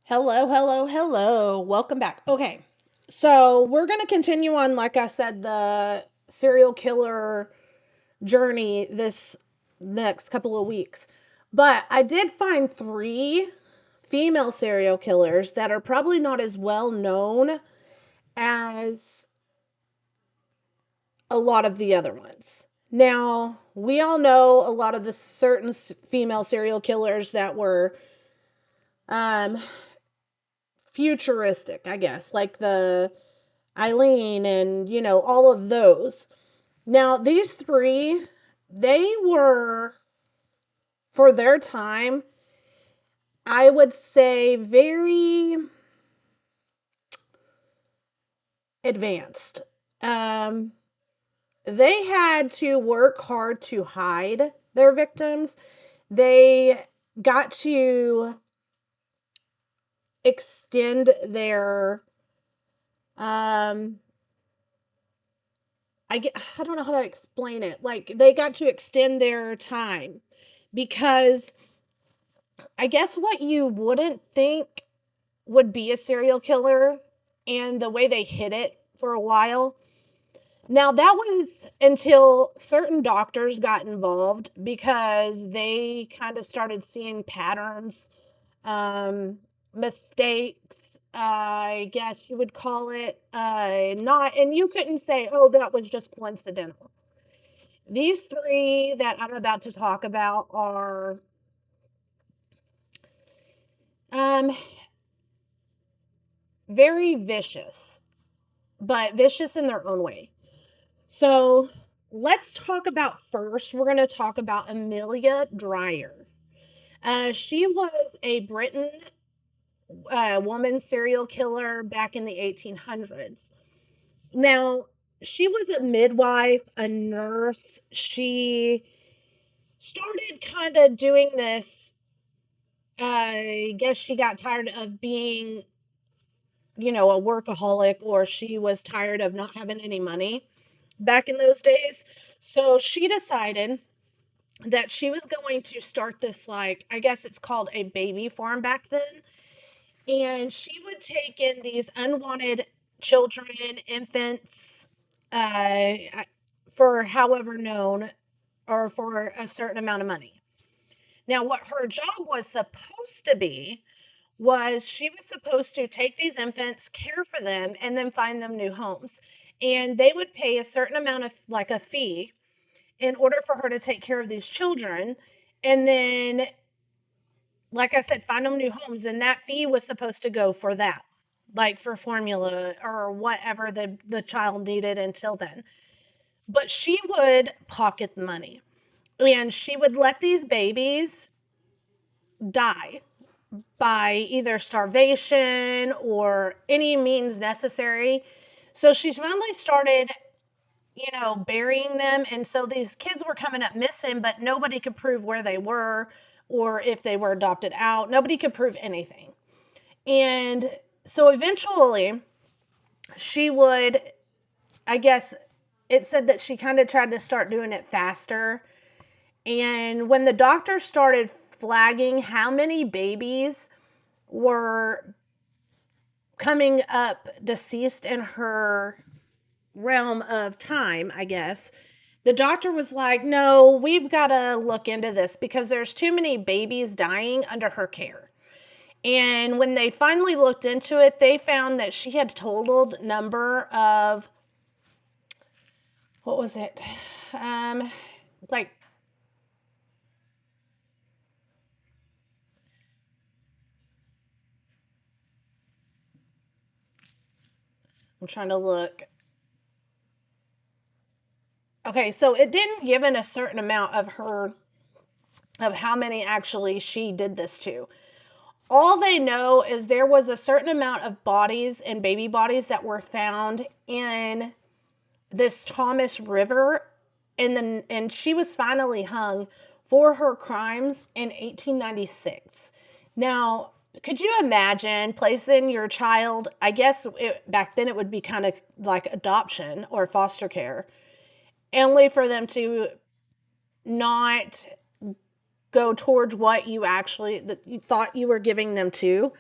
Hello, hello, hello. Welcome back. Okay. So, we're going to continue on, like I said, the serial killer journey this next couple of weeks. But I did find three female serial killers that are probably not as well known as a lot of the other ones. Now, we all know a lot of the certain female serial killers that were um futuristic, I guess, like the Eileen and, all of those. Now, these three, they were, for their time, I would say very advanced. Um, they had to work hard to hide their victims. They got to extend their um I don't know how to explain it. Like they got to extend their time because I guess what you wouldn't think would be a serial killer and the way they hid it for a while. Now, that was until certain doctors got involved because they kind of started seeing patterns, mistakes, I guess you would call it. Not, and you couldn't say, oh, that was just coincidental. These three that I'm about to talk about are um, very vicious, but vicious in their own way. So let's talk about first, we're going to talk about Amelia Dreyer. She was a Britain woman serial killer back in the 1800s. Now, she was a midwife, a nurse. She started kind of doing this. I guess she got tired of being, a workaholic, or she was tired of not having any money back in those days. So she decided that she was going to start this, like, I guess it's called a baby farm back then. And she would take in these unwanted children, infants, uh, for however known or for a certain amount of money. Now, what her job was supposed to be was she was supposed to take these infants, care for them, and then find them new homes. And they would pay a certain amount of, like, a fee in order for her to take care of these children. And then, like I said, find them new homes. And that fee was supposed to go for that, like for formula or whatever the child needed until then. But she would pocket the money and she would let these babies die by either starvation or any means necessary. So she finally started, burying them. And so these kids were coming up missing, but nobody could prove where they were or if they were adopted out. Nobody could prove anything. And so eventually she would, I guess it said that she kind of tried to start doing it faster. And when the doctor started flagging how many babies were coming up deceased in her realm of time, I guess, the doctor was like, no, we've got to look into this because there's too many babies dying under her care. And when they finally looked into it, they found that she had totaled number of, what was it? Like, I'm trying to look. Okay, so it didn't give in a certain amount of her, of how many actually she did this to. All they know is there was a certain amount of bodies and baby bodies that were found in this Thomas River, and she was finally hung for her crimes in 1896. Now, could you imagine placing your child, I guess back then it would be kind of like adoption or foster care, only for them to not go towards what you actually that you thought you were giving them to.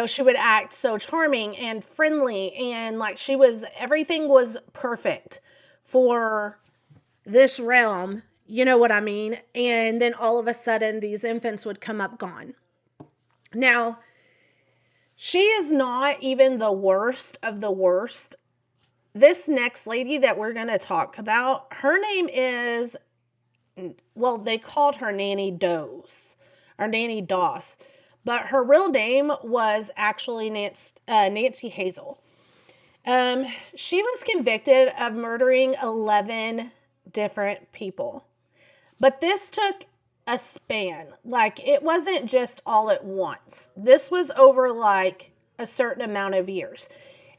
She would act so charming and friendly, and like everything was perfect for this realm, you know what I mean? And then all of a sudden, these infants would come up gone. Now, she is not even the worst of the worst. This next lady that we're going to talk about, her name is, well, they called her Nanny Doss or Nanny Doss, but her real name was actually Nancy Hazel. She was convicted of murdering 11 different people. But this took a span. Like, it wasn't just all at once. This was over like a certain amount of years.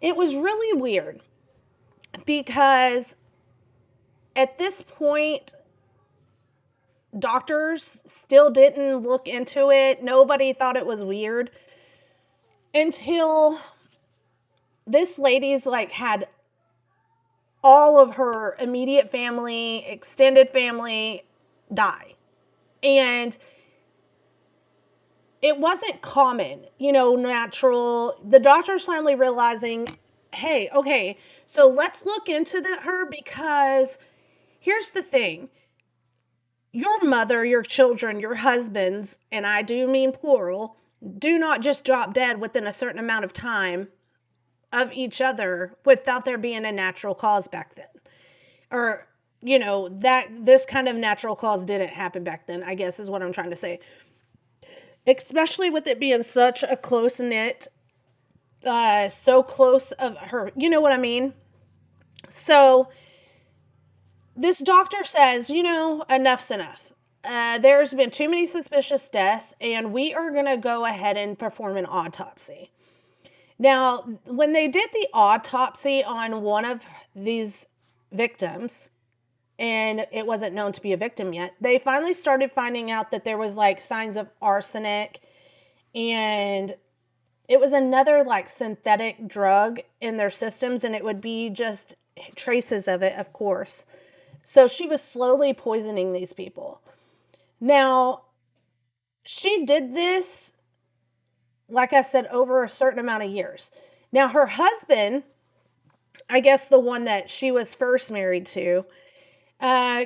It was really weird because at this point, doctors still didn't look into it. Nobody thought it was weird until this lady's like had all of her immediate family, extended family die. And it wasn't common, natural. The doctors finally realizing, hey, okay, so let's look into her, because here's the thing. Your mother, your children, your husbands, and I do mean plural, do not just drop dead within a certain amount of time of each other without there being a natural cause back then. Or, that this kind of natural cause didn't happen back then, I guess is what I'm trying to say. Especially with it being such a close knit, so close of her, you know what I mean? So this doctor says, enough's enough. There's been too many suspicious deaths, and we are going to go ahead and perform an autopsy. Now, when they did the autopsy on one of these victims, and it wasn't known to be a victim yet, they finally started finding out that there was like signs of arsenic, and it was another like synthetic drug in their systems, and it would be just traces of it, of course. So she was slowly poisoning these people. Now, she did this, like I said, over a certain amount of years. Now, her husband, I guess the one that she was first married to,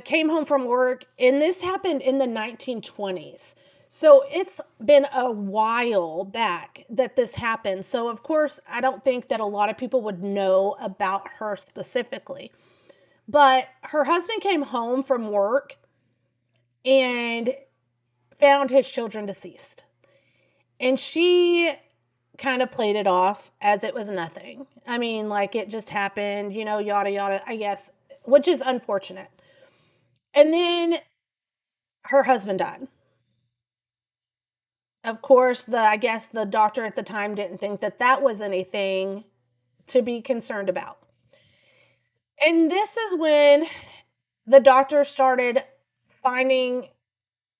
came home from work, and this happened in the 1920s. So it's been a while back that this happened. So, of course, I don't think that a lot of people would know about her specifically. But her husband came home from work and found his children deceased. And she kind of played it off as it was nothing. I mean, like it just happened, yada, yada, I guess, which is unfortunate. And then her husband died. Of course, I guess the doctor at the time didn't think that that was anything to be concerned about. And this is when the doctor started finding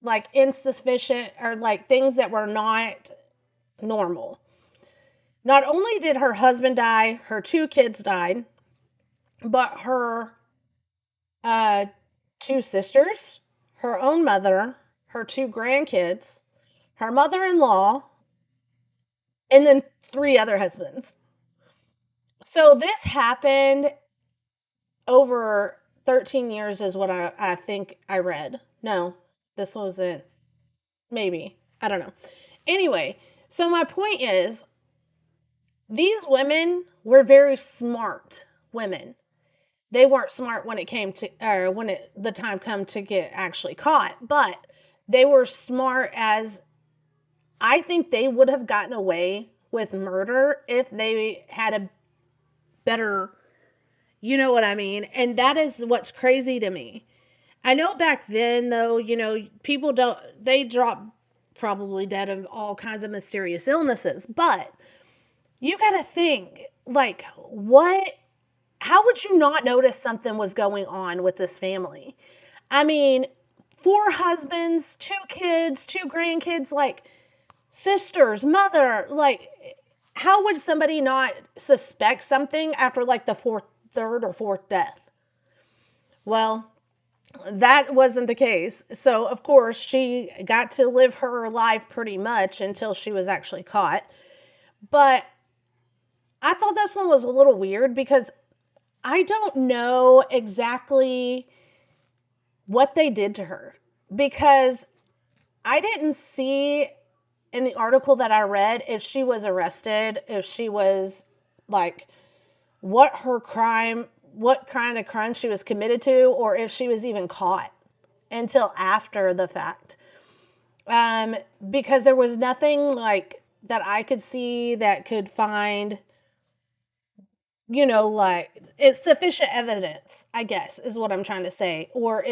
like insufficient or like things that were not normal. Not only did her husband die, her two kids died, but her uh, two sisters, her own mother, her two grandkids, her mother in law, and then three other husbands. So this happened over 13 years, is what I think I read. No, this wasn't, maybe. I don't know. Anyway, so my point is, these women were very smart women. They weren't smart when it came to, or when the time come to get actually caught, but they were smart as, I think they would have gotten away with murder if they had a better, you know what I mean? And that is what's crazy to me. I know back then, though, people they drop probably dead of all kinds of mysterious illnesses, but you got to think, like, how would you not notice something was going on with this family? I mean, four husbands, two kids, two grandkids, like sisters, mother, like, how would somebody not suspect something after like the third or fourth death? Well, that wasn't the case. So, of course, she got to live her life pretty much until she was actually caught. But I thought this one was a little weird because I don't know exactly what they did to her, because I didn't see in the article that I read if she was arrested, if she was like what kind of crime she was committed to, or if she was even caught until after the fact. Um, because there was nothing like that I could see that could find, like it's sufficient evidence, I guess, is what I'm trying to say, or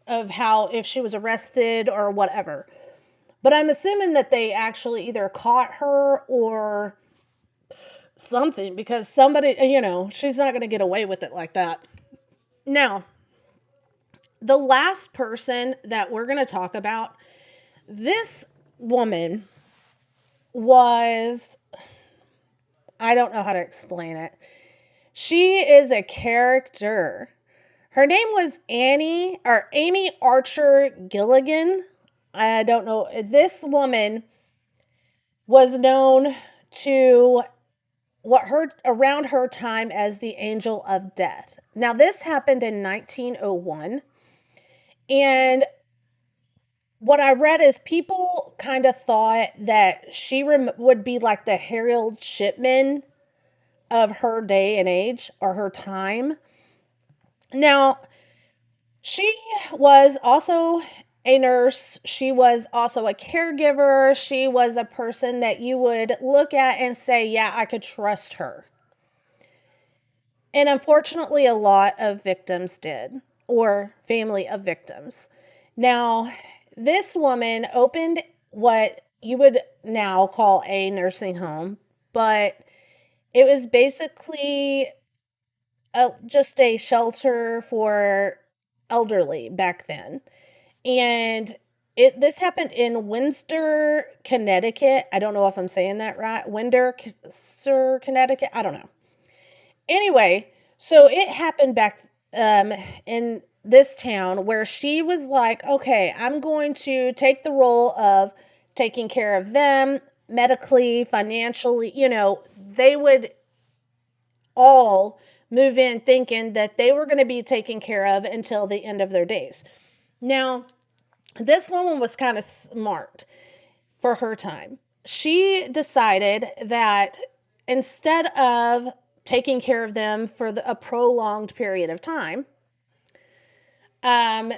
of how if she was arrested or whatever. But I'm assuming that they actually either caught her or something, because somebody, she's not going to get away with it like that. Now, the last person that we're going to talk about, this woman was, I don't know how to explain it. She is a character. Her name was Amy Archer Gilligan. I don't know. This woman was known to around her time as the Angel of Death. Now, this happened in 1901, and what I read is people kind of thought that she would be like the Harold Shipman of her day and age, or her time. Now, she was also a nurse. She was also a caregiver. She was a person that you would look at and say, yeah, I could trust her. And unfortunately, a lot of victims did, or family of victims. Now, this woman opened what you would now call a nursing home, but it was basically just a shelter for elderly back then. And this happened in Windsor, Connecticut. I don't know if I'm saying that right. Windsor, Connecticut. I don't know. Anyway, so it happened back in this town where she was like, okay, I'm going to take the role of taking care of them medically, financially. They would all move in thinking that they were going to be taken care of until the end of their days. Now, this woman was kind of smart for her time. She decided that instead of taking care of them for a prolonged period of time, um,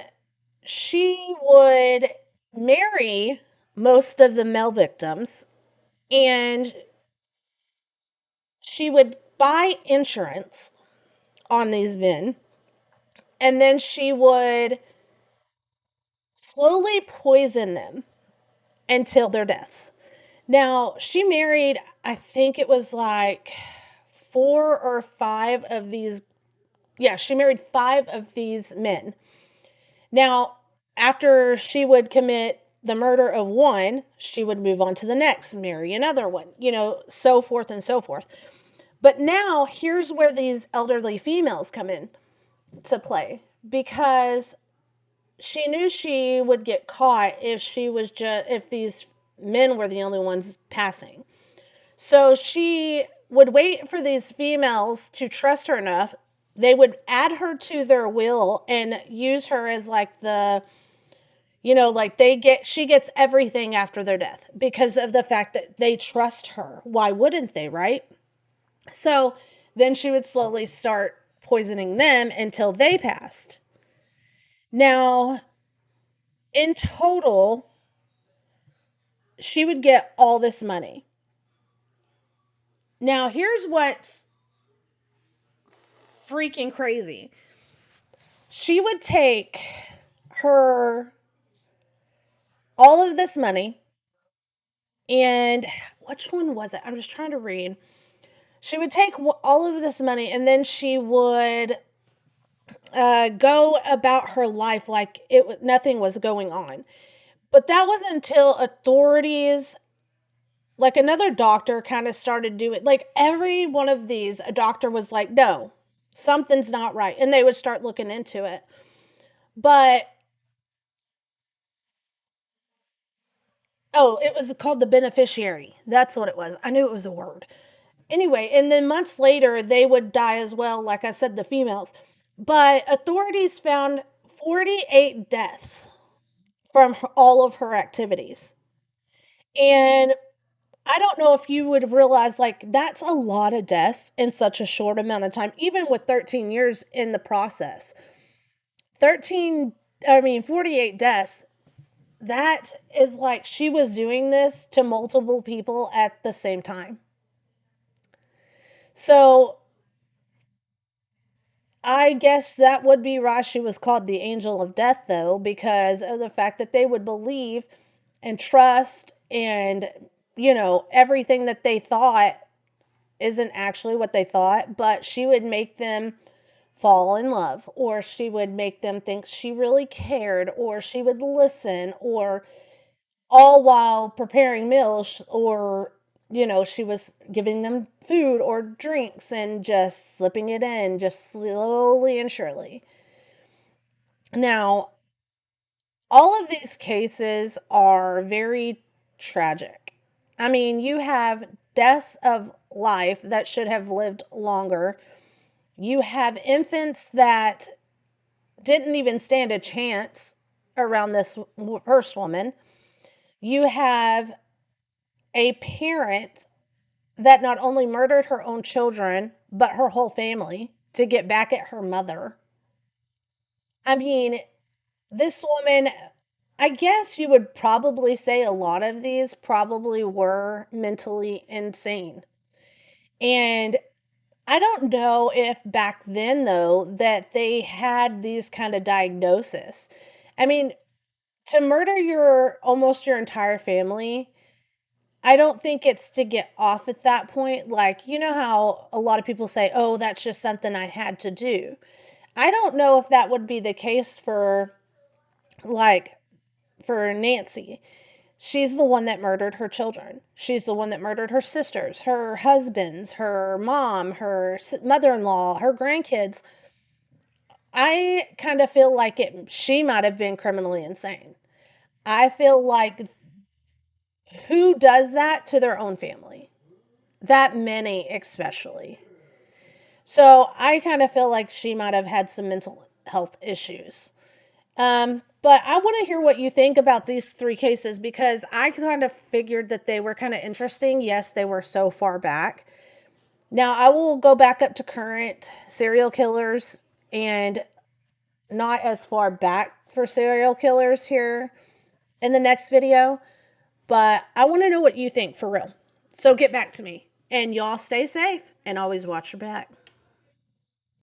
she would marry most of the male victims, and she would buy insurance on these men, and then she would slowly poison them until their deaths. Now, she married, I think it was like four or five of these. Yeah, she married five of these men. Now, after she would commit the murder of one, she would move on to the next, marry another one, so forth and so forth. But now, here's where these elderly females come in to play, because she knew she would get caught if these men were the only ones passing. So she would wait for these females to trust her enough. They would add her to their will and use her as like like she gets everything after their death because of the fact that they trust her. Why wouldn't they, right? So then she would slowly start poisoning them until they passed. Now, in total, she would get all this money. Now, here's what's freaking crazy. She would take her all of this money, and which one was it? I'm just trying to read. She would take all of this money, and then she would go about her life like nothing was going on. But that wasn't until authorities, like another doctor, kind of started doing, like every one of these, a doctor was like, no, something's not right, and they would start looking into it. But Oh, it was called the beneficiary. That's what it was. I knew it was a word. Anyway, and then months later, they would die as well, like I said, the females. But authorities found 48 deaths from all of her activities. And I don't know if you would realize, like, that's a lot of deaths in such a short amount of time, even with 13 years in the process. 48 deaths. That is like she was doing this to multiple people at the same time. So I guess that would be why she was called the angel of death, though, because of the fact that they would believe and trust and, everything that they thought isn't actually what they thought, but she would make them fall in love, or she would make them think she really cared, or she would listen, or all while preparing meals, or she was giving them food or drinks and just slipping it in just slowly and surely. Now, all of these cases are very tragic. I mean, you have deaths of life that should have lived longer. You have infants that didn't even stand a chance around this first woman. You have a parent that not only murdered her own children, but her whole family to get back at her mother. I mean, this woman, I guess you would probably say a lot of these probably were mentally insane. And I don't know if back then, though, that they had these kind of diagnosis. I mean, to murder your entire family, I don't think it's to get off at that point. Like, you know how a lot of people say, oh, that's just something I had to do. I don't know if that would be the case like, for Nancy. She's the one that murdered her children. She's the one that murdered her sisters, her husbands, her mom, her mother in law, her grandkids. I kind of feel like she might have been criminally insane. I feel like who does that to their own family? That many, especially. So I kind of feel like she might have had some mental health issues. But I want to hear what you think about these three cases because I kind of figured that they were kind of interesting. Yes, they were so far back. Now I will go back up to current serial killers and not as far back for serial killers here in the next video. But I want to know what you think for real. So get back to me. And y'all stay safe and always watch your back.